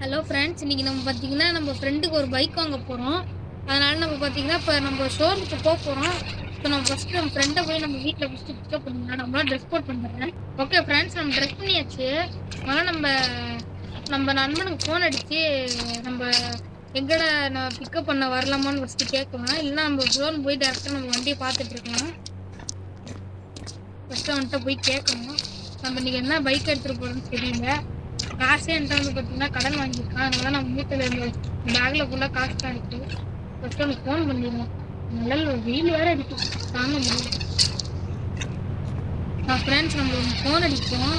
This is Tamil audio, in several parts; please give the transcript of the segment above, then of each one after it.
ஹலோ ஃப்ரெண்ட்ஸ், இன்னைக்கு நம்ம பார்த்தீங்கன்னா நம்ம ஃப்ரெண்டுக்கு ஒரு பைக் வாங்க போகிறோம். அதனால நம்ம பார்த்தீங்கன்னா இப்போ நம்ம ஷோரூமுக்கு போக போகிறோம். இப்போ நம்ம ஃபஸ்ட்டு நம்ம ஃப்ரெண்டை போய் நம்ம வீட்டில் ஃபஸ்ட்டு பிக்கப் பண்ணிக்கலாம். நம்மளாம் ட்ரெஸ் கோட் பண்ணுறேன். ஓகே ஃப்ரெண்ட்ஸ், நம்ம ட்ரெஸ் பண்ணியாச்சு. அதனால் நம்ம நம்ம நண்பனுக்கு ஃபோன் அடித்து நம்ம எங்கடா நான் பிக்கப் பண்ண வரலாமான்னு ஃபஸ்ட்டு கேட்கலாம். இல்லைன்னா நம்ம ஷோரூம் போய் டேரெக்டாக நம்ம வண்டியை பார்த்துட்டு இருக்கலாம். ஃபஸ்ட்டு அவன்கிட்ட போய் கேட்கணும். நம்ம இன்னைக்கு என்ன பைக் எடுத்துகிட்டு போகிறோம்னு தெரியல. காசே என்கிட்ட வந்து பார்த்தீங்கன்னா கடன் வாங்கியிருக்கான். அதனால நம்ம வீட்டில் இருந்த பேக்கில் ஃபுல்லாக காசு தான் இருக்குது. ஃபஸ்ட்டு அவனுக்கு ஃபோன் பண்ணிடுவோம். நல்ல வெயில் வேறு அடிக்கும், தாங்க முடியல. ஃப்ரெண்ட்ஸ், நம்ம ஃபோன் அடிப்போம்.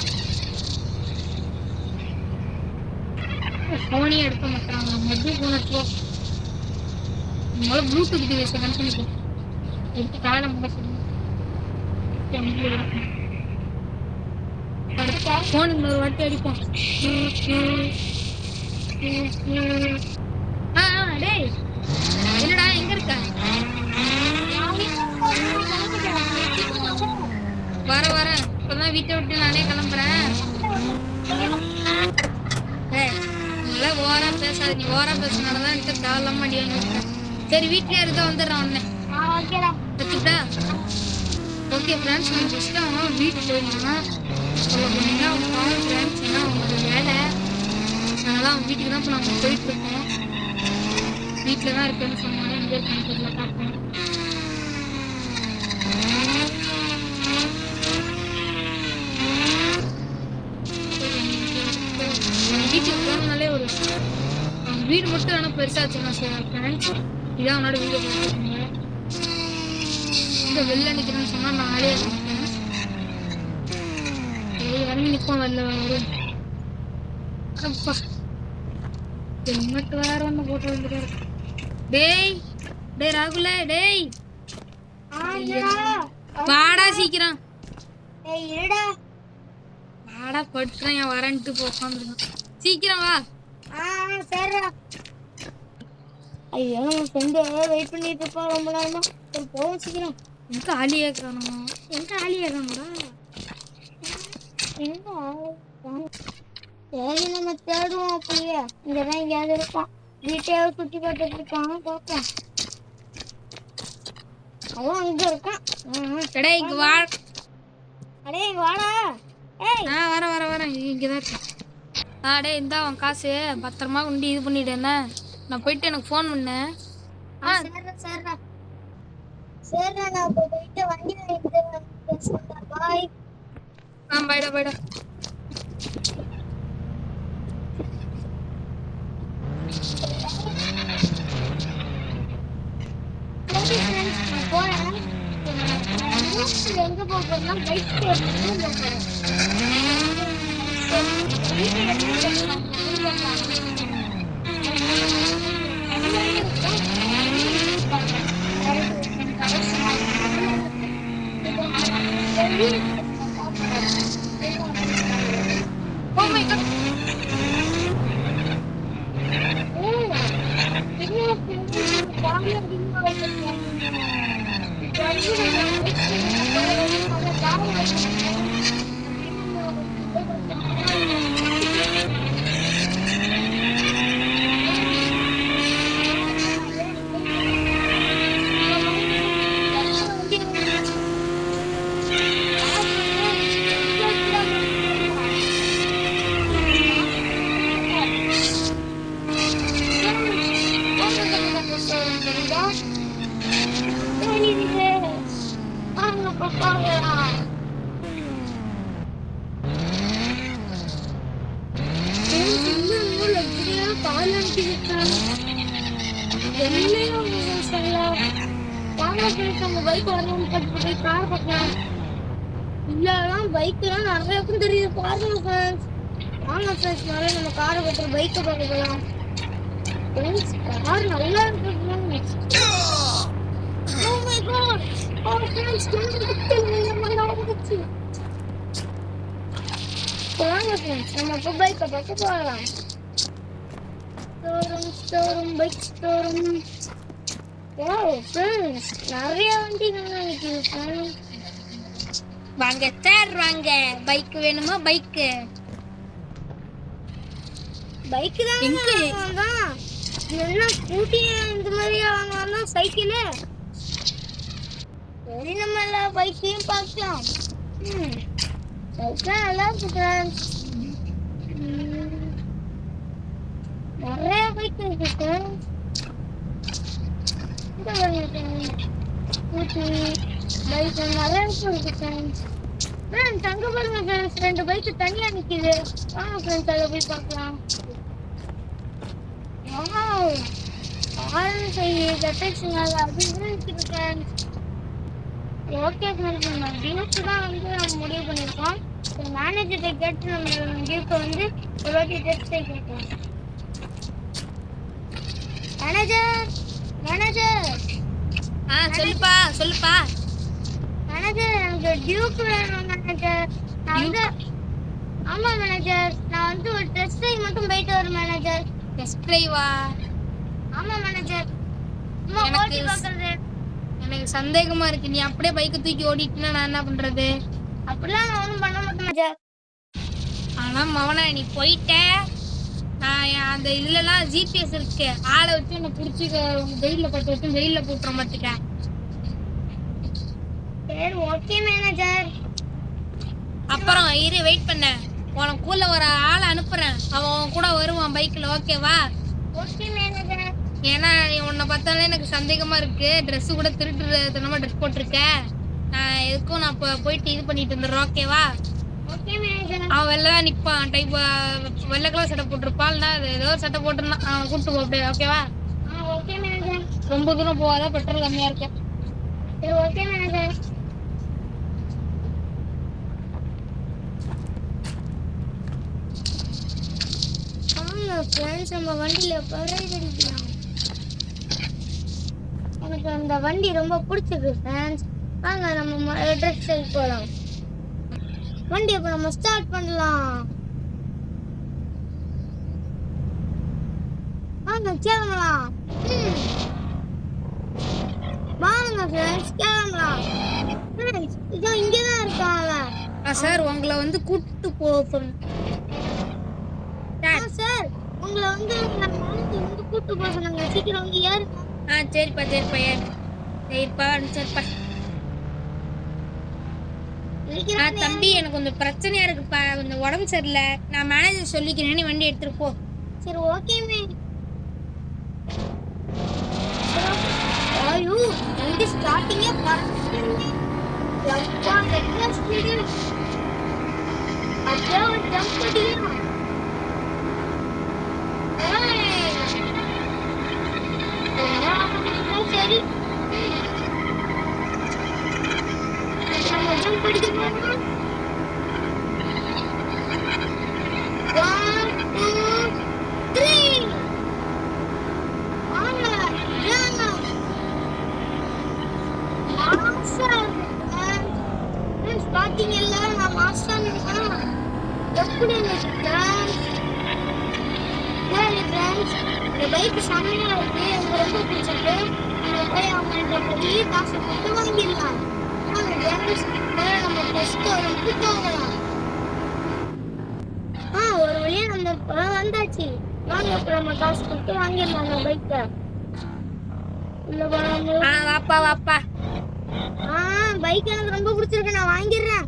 ஃபோனே எடுக்க மாட்டாங்க. மறுபடியும் ஃபோன் எடுப்போம். நம்மளால ப்ளூடூத் டிவைஸை கனெக்ட் பண்ணிப்போம். எடுத்து காலம் பண்ண சொல்லுவோம். ஃபோன் இன்னொரு வாட்டி அடிப்போம். டேய், என்னடா எங்க இருக்க? வரேன். இப்பதான் வீட்டை விட்டு நானே கிளம்புறேன். ஓவரா பேசாது. நீ ஓவரா பேசினாலதான் எனக்கு தேவையில்லாம அடி வாங்கிருக்கேன். சரி, வீட்லயே இருக்க வந்துடுறான் உடனே. வச்சுட்டா? ஓகே ஃப்ரெண்ட்ஸ், நம்ம ஃபஸ்ட்டு அவன் வீட்டுக்கு போயிருந்தான். சொல்ல போனீங்கன்னா அவன் பாவம் ஃப்ரெண்ட்ஸ், ஏன்னா அவனோட வேலை. அதனால அவன் வீட்டுக்கு தான் இப்போ நம்ம போயிட்டுருக்கோம். வீட்டில் தான் இருக்குன்னு சொன்னாலும் எங்கே இருக்கான்னு தெரியல, பார்ப்போம். வீட்டுக்கு போனாலே ஒரு வீடு மட்டும் ஆனால் பெருசாச்சுன்னா சார் ஃப்ரெண்ட்ஸ், இதான் அவனோட வீடு போயிருக்காங்க. இந்த வெளில நிற்கிறேன்னு சொன்னால் நானே இருக்கேன். இறங்கி நிற்போம். வெளில வரும். அப்பா, ஹெல்மெட் வேற ஒன்று போட்டு வந்துட்டாரு. டேய் ராகுல, டேய் வாடா சீக்கிரம். வாடா, படுத்துறேன். என் வரன்ட்டு போ, உட்காந்துருக்கான். சீக்கிரம் வா. சரிடா. ஐயோ, நம்ம ஃப்ரெண்டு வெயிட் பண்ணிட்டு இருப்போம் ரொம்ப நேரமா. சரி போவோம் சீக்கிரம். எங்க ஆலியா காணுமா? எங்க ஆலியா காணுடா? சரி, நம்ம தேடுவோம். அப்படியே இங்கதான் எங்கேயாவது இருப்பான். வீட்டையாவது சுற்றி பார்த்துட்டு இருக்கான், பார்ப்போம். அவன் அங்க இருக்கான். இங்க வா. அடே, இங்க வாடா. வரேன். இங்கதான் இருக்கேன். டேய், இந்தா அவன் காசு. பத்திரமா கொண்டு இது பண்ணிட்டேன்னா நான் போயிட்டு எனக்கு ஃபோன் பண்ணேன். சரிடா, நான் போயிட்டு வண்டி வாங்கிட்டு பாய். பாய்டா. எங்க போறோம்னா பைக் பைக்லாம் நிறைய பேரும் தெரியுது. பாருங்க ஃப்ரெண்ட்ஸ், வாங்க ஃப்ரெண்ட்ஸ், நிறைய நம்ம காரை பற்றி பைக்கை பார்க்கலாம். கார் நல்லா இருக்கு. Oh my god! Oh friends, வாங்க ஃப்ரெண்ட்ஸ், நம்ம இப்போ பைக்கை பார்க்க போகலாம். Storeroom bike storeroom. Wow friends, நிறைய வண்டிகள் நிற்குது ஃப்ரெண்ட்ஸ். வாங்க சார், வாங்க. பைக் வேணுமா? பைக்கு பைக் தான் எங்க? வாங்குவான். என்ன ஸ்கூட்டி இந்த மாதிரி வாங்குவான் சைக்கிள். சரி நம்ம எல்லா பைக்கையும் பார்க்கலாம். பைக்லாம் நல்லா இருக்கு ஃப்ரெண்ட்ஸ். நிறைய பைக் இருக்கு ஃப்ரெண்ட்ஸ். இந்த ஸ்கூட்டி பைக் நிறைய இருக்கு ஃப்ரெண்ட்ஸ். ஃப்ரெண்ட்ஸ் அங்க பாருங்க ஃப்ரெண்ட்ஸ், 2 பைக் தனியா நிக்குது. வாங்க ஃப்ரெண்ட்ஸ் அதை போய் பார்க்கலாம். வாவ், ஆரன் சைஸ் அட்டாச்சிங்காக அது இருக்குது ஃப்ரெண்ட்ஸ். ஓகே ஃப்ரெண்ட்ஸ், நம்ம டியூக்கு தான் வந்து நம்ம முடிவு பண்ணியிருக்கோம். மேனேஜர்கிட்ட கேட்டு நம்ம டியூக்கை வந்து ஒரு வாட்டி டெஸ்ட் கேட்கலாம். மேனேஜர் மேனேஜர் சொல்லுப்பா சொல்லுப்பா. மேனேஜர் எனக்கு டியூக் வேணும் மேனேஜர். நான் வந்து ஆமா மேனேஜர், நான் வந்து ஒரு டெஸ்ட் ட்ரைவ் மட்டும் போயிட்டு வரேன் மேனேஜர். டெஸ்ட் டிரைவா? ஆமா மேனேஜர், சும்மா ஓட்டி பார்க்கறது. எனக்கு சந்தேகமா இருக்கு, நீ அப்படியே பைக்கை தூக்கி ஓடிட்டுனா நான் என்ன பண்றது? அப்படிலாம் நான் ஒன்றும் பண்ண மாட்டேன் மேனேஜர். ஆனா மவனா நீ போயிட்ட, நான் அந்த இதுலலாம் ஜிபிஎஸ் இருக்கு, ஆளை வச்சு உன்னை பிடிச்சி வெயிலில் பட்டு வச்சு வெயிலில் போட்டுற மாட்டேன். சரி ஓகே மேனேஜர். அப்புறம் இரு, வெயிட் பண்ண, உனக்கு கூட ஒரு ஆளை அனுப்புறேன், அவன் கூட வருவான் பைக்கில், ஓகேவா? Okay manager. ஏன்னா உன்னை பார்த்தாலே எனக்கு சந்தேகமா இருக்கு, ட்ரெஸ் கூட திருட்டுத்தனமா ட்ரெஸ் போட்டிருக்க. நான் எதுக்கும் நான் போயிட்டு இது பண்ணிட்டு வந்துடுறேன், ஓகேவா? Okay manager. அவன் வெளில தான் நிற்பான், டைப் வெள்ளை கலர் சட்டை போட்டிருப்பான், இல்லைன்னா அது ஏதோ ஒரு சட்டை போட்டிருந்தான், அவன் கூப்பிட்டு போ அப்படியே, ஓகேவா? Okay manager. ரொம்ப தூரம் போகாத, பெட்ரோல் கம்மியா இருக்கு. சரி ஓகே மேனேஜர். ஃப்ரெண்ட்ஸ் நம்ம வண்டியில பறவை அடிக்கலாம். எனக்கு அந்த வண்டி ரொம்ப பிடிச்சிருக்கு ஃப்ரெண்ட்ஸ். வாங்க நம்ம ட்ரெஸ் ஸ்டைல் போகலாம். வண்டி அப்போ நம்ம ஸ்டார்ட் பண்ணலாம். வாங்க கிளம்பலாம். வாங்க ஃப்ரெண்ட்ஸ் கிளம்பலாம். ஃப்ரெண்ட்ஸ் இதோ இங்கே தான் இருக்கான் அவன். சார் உங்களை வந்து கூப்பிட்டு போகணும் சார். உங்களை வந்து நம்ம கூப்பிட்டு போக சொன்னாங்க, சீக்கிரம் வந்து ஏறுங்க. சரிப்பா சரிப்பா சரிப்பா சரிப்பா. தம்பி எனக்கு கொஞ்சம் பிரச்சனையா இருக்குப்பா, கொஞ்சம் உடம்பு சரியில்லை, நான் மேனேஜர் சொல்லிக்கிறேன்னு வண்டி எடுத்துட்டு போ. சரி ஓகேமே. ஐயோ வண்டி ஸ்டார்டிங்கே பறக்குது. எப்பா என்ன ஸ்பீடு, அப்படியே ஒரு ஜம்ப் அடிக்கலாம். சரி நம்ம ஜம்ப் அடிக்கலாம். 1 2 3 வாங்க ஏங்க மாஸ்டர். ஸ்டார்டிங் எல்லாம் நான் மாஸ்டர் எப்படி நினைக்கிறேன். இந்த பைக் செம்மையா இருக்கு, எனக்கு ரொம்ப பிடிச்சிருக்கு. நம்ம போய் அவங்கள்ட்ட பெரிய காசு கொடுத்து வாங்கிடலாம். நம்ம டெஸ்ட் போகலாம். ஒரு வழியா நம்ம வந்தாச்சு. வாங்க இப்ப நம்ம காசு கொடுத்து வாங்கிடலாம் அந்த பைக்கை. உள்ள போலாம். வாப்பா வாப்பா. பைக் எனக்கு ரொம்ப பிடிச்சிருக்கு, நான் வாங்கிடுறேன்.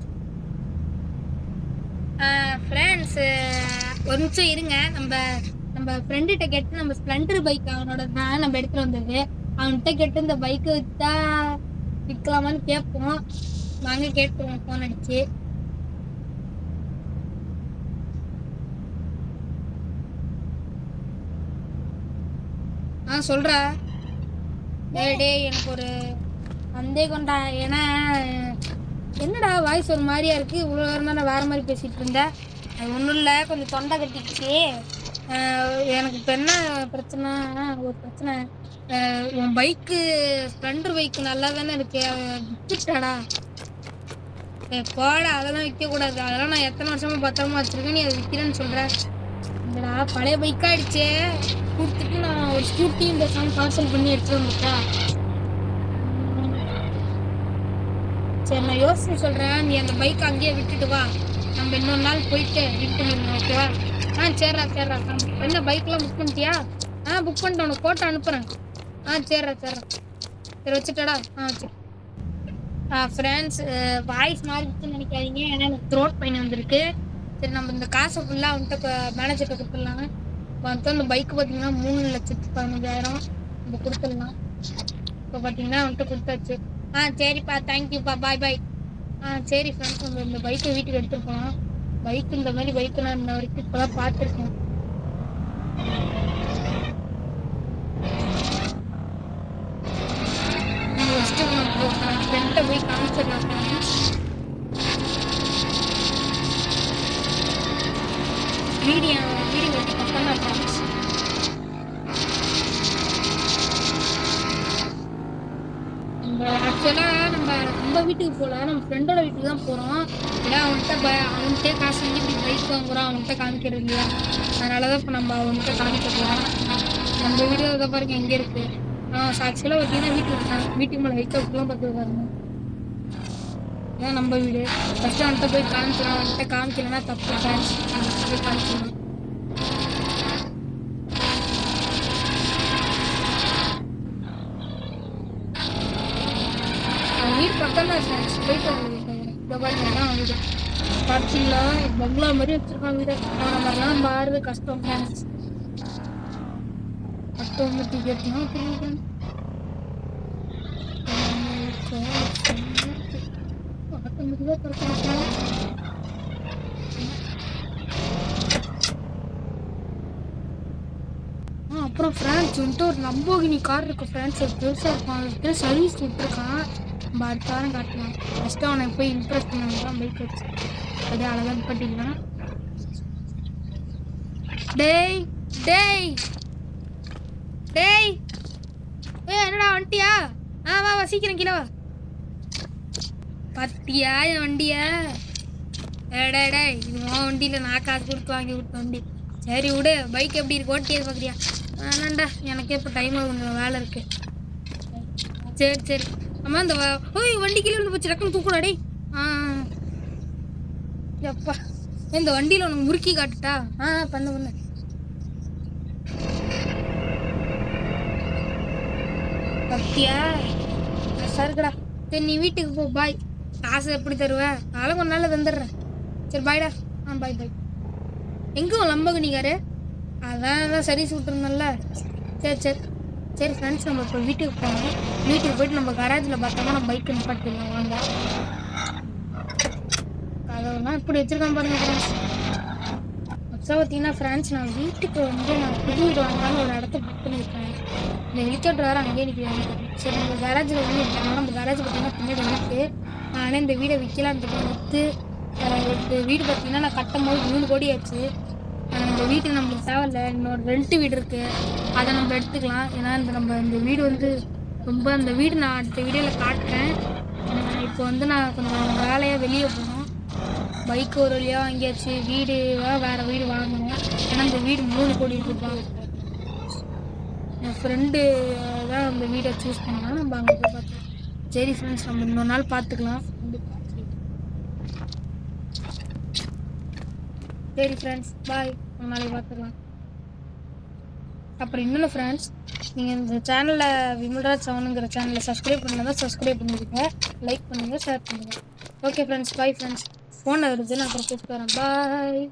ஃப்ரெண்ட்ஸ் ஒரு நிமிஷம் இருங்க, நம்ம ஃப்ரெண்டுகிட்ட கேட்டு நம்ம ஸ்ப்ளெண்டர் பைக் அவனோட தான் நம்ம எடுத்துகிட்டு வந்தது, அவன்கிட்ட கேட்டு இந்த பைக்கை விற்றா விற்கலாமான்னு கேட்போம். வாங்க கேட்டுருவோம் ஃபோன் அடிச்சு. சொல்கிறா. டேய் எனக்கு ஒரு சந்தேகம்டா, ஏன்னா என்னடா வாய்ஸ் ஒரு மாதிரியா இருக்குது, இவ்வளோ நேரம் நான் வேறு மாதிரி பேசிகிட்டு இருந்தேன். அது ஒன்றும் இல்லை, கொஞ்சம் தொண்டை கட்டிக்கிச்சு. எனக்கு இப்போ என்ன பிரச்சனை, ஒரு பிரச்சனை, உன் பைக்கு ஸ்ப்ளெண்டர் பைக்கு நல்லா தானே இருக்கு, விற்றுட்டாடா. போடா, அதெல்லாம் விற்கக்கூடாது, அதெல்லாம் நான் எத்தனை வருஷமாக பத்திரமா வச்சுருக்கேன், நீ அதை விற்கிறேன்னு சொல்கிறேன். இல்லைடா பழைய பைக்காகிடுச்சு, கொடுத்துட்டு நான் ஒரு ஸ்கூட்டி இந்த சாங் பார்சல் பண்ணி எடுத்துகிட்டு வந்துட்டேன். சரி நான் யோசிச்சு சொல்கிறேன், நீ அந்த பைக் அங்கேயே விட்டுட்டு வா, நம்ம இன்னொரு நாள் போயிட்டு இது பண்ணிடணும், ஓகேவா? சரிடா என்ன பைக்லாம் புக் பண்ணிட்டியா? புக் பண்ணிட்டேன், உனக்கு போட்டோ அனுப்புகிறேன். சரிடா சரி வச்சுட்டடா. வச்சு ஃப்ரெண்ட்ஸ் வாய்ஸ் மாறிடுச்சுன்னு நினைக்காதீங்க, ஏன்னா எனக்கு த்ரோட் பெயின் வந்திருக்கு. சரி நம்ம இந்த காசை ஃபுல்லாக வந்துட்டு மேனேஜர்கிட்ட கொடுத்துடலாம். மொத்தம் இந்த பைக்கு பார்த்தீங்கன்னா 3,15,000 நம்ம கொடுத்துடலாம். இப்போ பார்த்தீங்கன்னா வந்துட்டு கொடுத்தாச்சு. சரிப்பா, தேங்க்யூப்பா, பாய். சரி ஃப்ரெண்ட்ஸ், நம்ம இந்த பைக்கை வீட்டுக்கு எடுத்துகிட்டு போகலாம். பைக் இந்த மாதிரி பைக்கு நான் இன்ன வரைக்கும் இப்போதான் பார்த்துருக்கேன். ஃபஸ்ட்டு நம்ம ஃப்ரெண்டை போய் காமிச்சிடலாம் ஃப்ரெண்ட்ஸ். வீடியோ வெட்டி பக்கம் தான் ஃப்ரெண்ட்ஸ். ஆக்சுவலாக நம்ம வீட்டுக்கு போகல, நம்ம ஃப்ரெண்டோட வீட்டுக்கு தான் போகிறோம். ஏன்னா அவன்கிட்ட காசு வாங்கி இப்படி பைக் வாங்குறோம், அவன்கிட்ட காமிக்கிறது இல்லையா, அதனால தான் இப்போ நம்ம அவன்கிட்ட காமிக்க போகிறோம். நம்ம வீடியோ இதை பாருங்க எங்கே இருக்குது. ஆக்சுவலாக பார்த்தீங்கன்னா வீட்டுக்கு மேலே ஹைக்கப்லாம் பார்த்து பாருங்க. இதான் நம்ம வீடு. ஃபஸ்ட்டு அவன்கிட்ட போய் காமிச்சிடும், அவன்கிட்ட காமிக்கலன்னா தப்பு ஃப்ரெண்ட்ஸ். அவன்கிட்ட போய் காமிச்சிடும். வீடு பக்கம் தான் ஃப்ரெண்ட்ஸ், போயிட்டு இந்த பாருங்க தான் வீடு. பார்த்தீங்களா, பங்களா மாதிரி வச்சிருக்கான் வீடு. அவனை மாதிரிலாம் நம்ம ஆடுறது கஷ்டம் ஃப்ரெண்ட்ஸ். ஆட்டோமேட்டிக் கேட்னா புரியுது. ஆட்டோமேட்டிக்காக திறக்கிறாங்க. அப்புறம் ஃப்ரெண்ட்ஸ் வந்துட்டு ஒரு லம்போகினி கார் இருக்கு ஃப்ரெண்ட்ஸ், ஒரு பெருசாக இருக்கும். அதுக்கு சர்வீஸ் விட்டுருக்கான். நம்ம அடுத்த வாரம் காட்டலாம். ஃபஸ்ட்டு அவனை போய் இம்ப்ரெஸ் பண்ணாதான் பைக் வச்சு அப்படியே அழகாக நிப்பாட்டிக்கலாம். டேய் என்னடா வண்டியா? வா சீக்கிரம் கீழே வா. பத்தியா என் வண்டியா? டே இது உன் வண்டியில் நான் காசு கொடுத்து வாங்கி விட்ட வண்டி. சரி விடு, பைக் எப்படி இருக்கு, ஓட்டியது பார்க்குறியா? வேணாண்டா, எனக்கே இப்போ டைம் கொஞ்சம் வேலை இருக்கு. சரி அம்மா இந்த வண்டி கீழே வந்து போச்சு, டக்குன்னு தூக்குடா டே. எப்பா இந்த வண்டியில் உனக்கு முறுக்கி காட்டுட்டா? பண்ணு. பத்தியா சருக்குடா. சரி நீ வீட்டுக்கு போ, பாய். காசு எப்படி தருவேன்? அதெல்லாம் கொஞ்ச நாள் தந்துடுறேன். சரி பாய்டா. பாய். எங்கே லம்போகினிக்காரு? அதான் சர்வீஸ் விட்டுருந்தோம்ல. சரி ஃப்ரெண்ட்ஸ், நம்ம இப்போ வீட்டுக்கு போகணும். வீட்டுக்கு போயிட்டு நம்ம கராஜில் பார்த்தோம்னா நம்ம பைக் நிப்பாட்டிடலாம் வாங்க. கதவுலாம் இப்படி வச்சுருக்கான் பாருங்க ஃப்ரெண்ட்ஸ். ஆக்சுவலாக பார்த்தீங்கன்னா ஃப்ரெண்ட்ஸ், நான் வீட்டுக்கு நான் புது வீடு வாங்கலாம்னு ஒரு இடத்த புக் பண்ணியிருக்கேன். இந்த ஹெலிகாப்டர் வேறு அங்கேயே நிற்கிறாங்க. சரி நம்ம கராஜில் வந்து நிற்கிறோம். நம்ம கராஜ் பார்த்தீங்கன்னா பின்னாடி இருக்குது. ஆனால் இந்த வீடை விற்கலான்ட்டு விற்று இந்த வீடு பார்த்தீங்கன்னா நான் கட்டும் போது 3 கோடி ஆச்சு. இந்த வீட்டுக்கு நம்மளுக்கு தேவையில்லை. இன்னொரு 2 வீடு இருக்குது, அதை நம்ம எடுத்துக்கலாம். ஏன்னா இந்த வீடு வந்து ரொம்ப அந்த வீடு நான் அடுத்த வீடியோவில் காட்டுறேன். இப்போ வந்து நான் கொஞ்சம் வேலையாக வெளியே போகணும். பைக்கு ஒரு வழியாக வாங்கியாச்சு. வேறு வீடு வாங்கணும். ஏன்னா இந்த வீடு 3 கோடி ரூபாய். என் ஃப்ரெண்டு தான் அந்த வீடை சூஸ் பண்ணால் நம்ம அங்கே போய் பார்த்தோம். சரி ஃப்ரெண்ட்ஸ், நம்ம இன்னொரு நாள் பார்த்துக்கலாம். சரி ஃப்ரெண்ட்ஸ், பாய். நாளைக்கு பார்த்துக்கலாம். அப்புறம் இன்னொன்று ஃப்ரெண்ட்ஸ், நீங்கள் இந்த சேனலில் விமல்ராஜ் 7ங்கிற சேனலில் சப்ஸ்கிரைப் பண்ணால் சப்ஸ்கிரைப் பண்ணிடுங்க, லைக் பண்ணுங்கள், ஷேர் பண்ணுங்கள். Okay friends, bye friends. Phone வருது, நான் அப்புறம் கூப்பிட்டு வரேன். பாய்.